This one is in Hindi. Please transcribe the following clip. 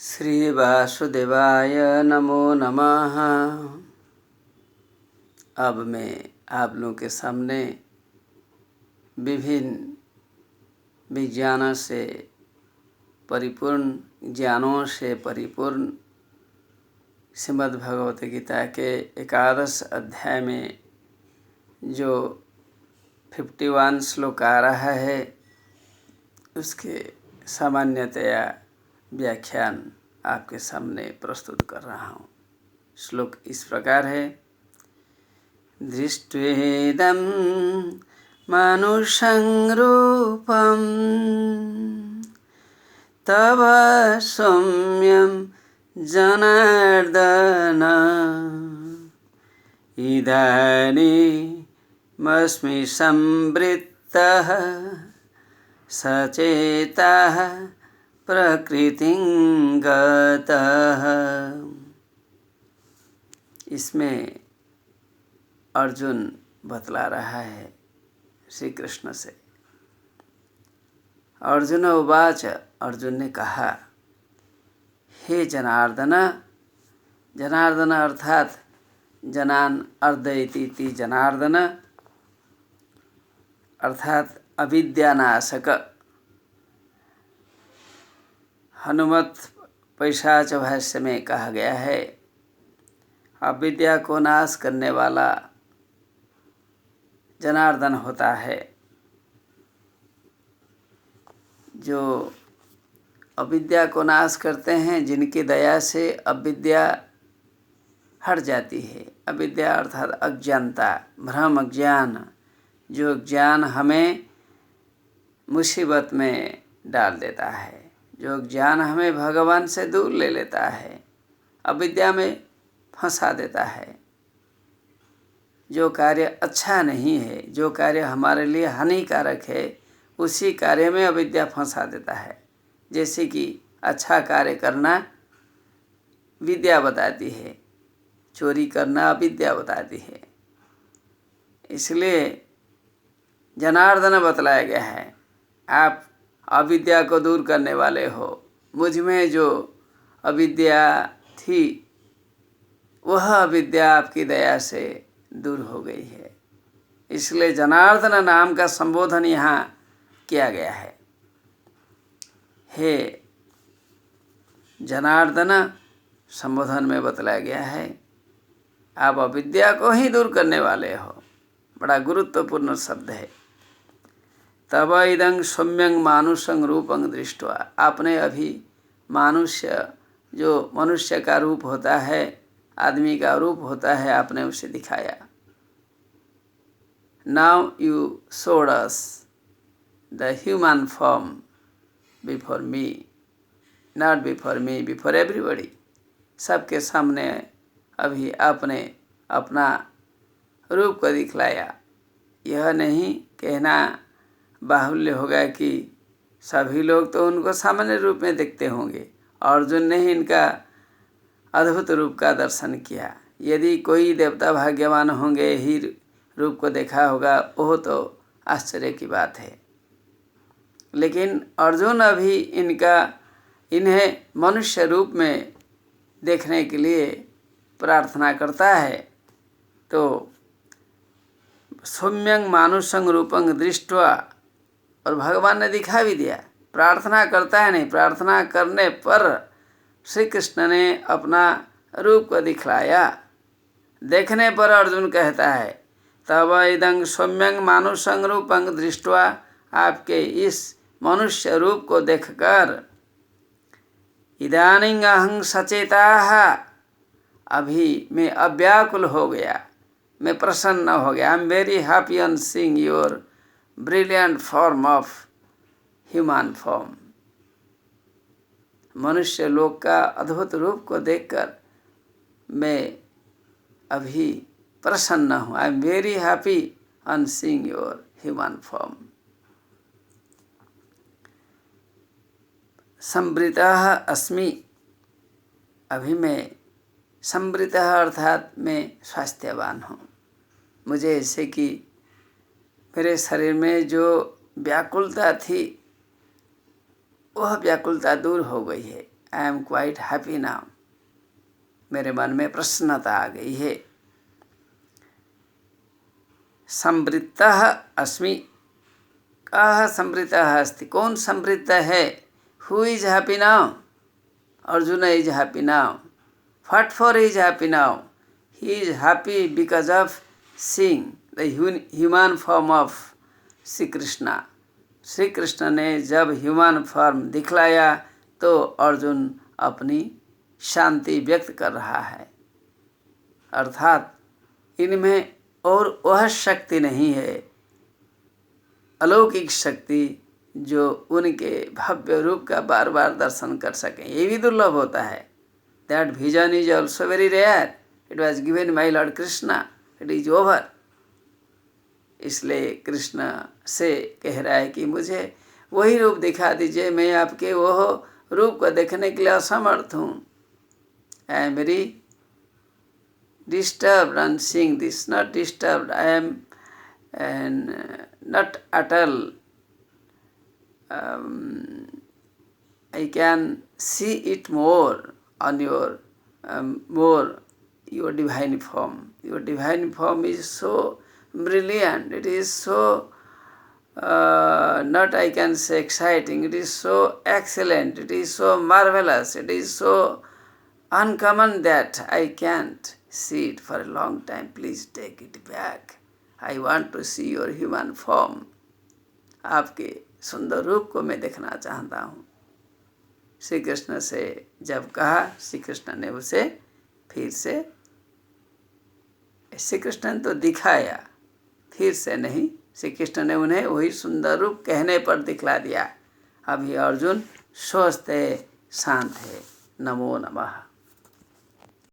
श्री वासुदेवाय नमो नमः। अब मैं आप लोगों के सामने विभिन्न विज्ञानों से परिपूर्ण ज्ञानों से परिपूर्ण श्रीमद् भगवत गीता के 11 अध्याय में जो 51 श्लोक आ रहा है उसके सामान्यतया व्याख्यान आपके सामने प्रस्तुत कर रहा हूँ। श्लोक इस प्रकार है। दृष्ट्वेदं मानुषं रूपं तव सौम्यं जनार्दन इदानीमस्मि संवृत्तः सचेतः प्रकृतिं गतः। इसमें अर्जुन बतला रहा है श्री कृष्ण से। अर्जुन उवाच, अर्जुन ने कहा, हे जनार्दन, जनार्दन अर्थात जनान अर्दयति जनार्दन अर्थात अविद्यानाशक। हनुमत पैशाच भाष्य में कहा गया है अविद्या को नाश करने वाला जनार्दन होता है। जो अविद्या को नाश करते हैं, जिनकी दया से अविद्या हट जाती है। अविद्या अर्थात अज्ञानता, भ्रम, अज्ञान। जो ज्ञान हमें मुसीबत में डाल देता है, जो ज्ञान हमें भगवान से दूर ले लेता है, अविद्या में फंसा देता है। जो कार्य अच्छा नहीं है, जो कार्य हमारे लिए हानिकारक है, उसी कार्य में अविद्या फंसा देता है। जैसे कि अच्छा कार्य करना विद्या बताती है, चोरी करना अविद्या बताती है। इसलिए जनार्दन बतलाया गया है, आप अविद्या को दूर करने वाले हो। मुझ में जो अविद्या थी वह अविद्या आपकी दया से दूर हो गई है। इसलिए जनार्दन नाम का संबोधन यहाँ किया गया है। हे जनार्दन संबोधन में बतलाया गया है, आप अविद्या को ही दूर करने वाले हो। बड़ा गुरुत्वपूर्ण शब्द है। तब इदं सौम्यं मानुषं रूपं दृष्ट्वा, आपने अभी मनुष्य, जो मनुष्य का रूप होता है, आदमी का रूप होता है, आपने उसे दिखाया। Now you showed us the human form before me, not before me, before everybody. सबके सामने अभी आपने अपना रूप को दिखलाया। यह नहीं कहना बाहुल्य होगा कि सभी लोग तो उनको सामान्य रूप में देखते होंगे। अर्जुन ने ही इनका अद्भुत रूप का दर्शन किया। यदि कोई देवता भाग्यवान होंगे ही रूप को देखा होगा, वो तो आश्चर्य की बात है। लेकिन अर्जुन अभी इन्हें मनुष्य रूप में देखने के लिए प्रार्थना करता है। तो सौम्यं मानुषं रूपं दृष्ट्वा, और भगवान ने दिखा भी दिया। प्रार्थना करता है नहीं, प्रार्थना करने पर श्री कृष्ण ने अपना रूप को दिखलाया। देखने पर अर्जुन कहता है, तब इदं सौम्यं मानुषं रूपं दृष्ट्वा, आपके इस मनुष्य रूप को देखकर, इदानीं अहं सचेताः, अभी मैं अव्याकुल हो गया, मैं प्रसन्न हो गया। आई am very happy on seeing your brilliant form of human form. मनुष्य लोक का अद्भुत रूप को देखकर मैं अभी प्रसन्न हूँ। I am very happy on seeing your human form. संवृतः अस्मि, अभी मैं संवृतः अर्थात मैं स्वास्थ्यवान हूँ। मुझे ऐसे कि मेरे शरीर में जो व्याकुलता थी वह व्याकुलता दूर हो गई है। I am quite happy now, मेरे मन में प्रसन्नता आ गई है। संवृत्तः अस्मि, कः संवृत्तः अस्ति, कौन संवृत्त है? Who is happy now? Arjun is happy now. What for is happy now? He is happy because of seeing the human form of Shri Krishna. Shri Krishna ने जब ह्यूमन फॉर्म दिखलाया तो अर्जुन अपनी शांति व्यक्त कर रहा है। अर्थात इनमें और वह शक्ति नहीं है, अलौकिक शक्ति, जो उनके भव्य रूप का बार बार दर्शन कर सकें। ये भी दुर्लभ होता है। That vision is also very rare. It was given my lord Krishna, it is over. इसलिए कृष्ण से कह रहा है कि मुझे वही रूप दिखा दीजिए, मैं आपके वह रूप को देखने के लिए असमर्थ हूँ। I am very disturbed on seeing this, not disturbed, I am not at all, I can see it more on your your divine form. Your divine form is so brilliant, it is so not I can say exciting, it is so excellent, it is so marvelous, it is so uncommon that I can't see it for a long time. Please take it back. I want to see your human form. आपके सुंदर रूप को मैं देखना चाहता हूँ। श्री कृष्ण से जब कहा, श्री कृष्ण ने उसे फिर से, श्री कृष्ण ने तो दिखाया, फिर से नहीं, श्री कृष्ण ने उन्हें वही सुंदर रूप कहने पर दिखला दिया। अभी अर्जुन स्वस्थ है, शांत है। नमो नमः।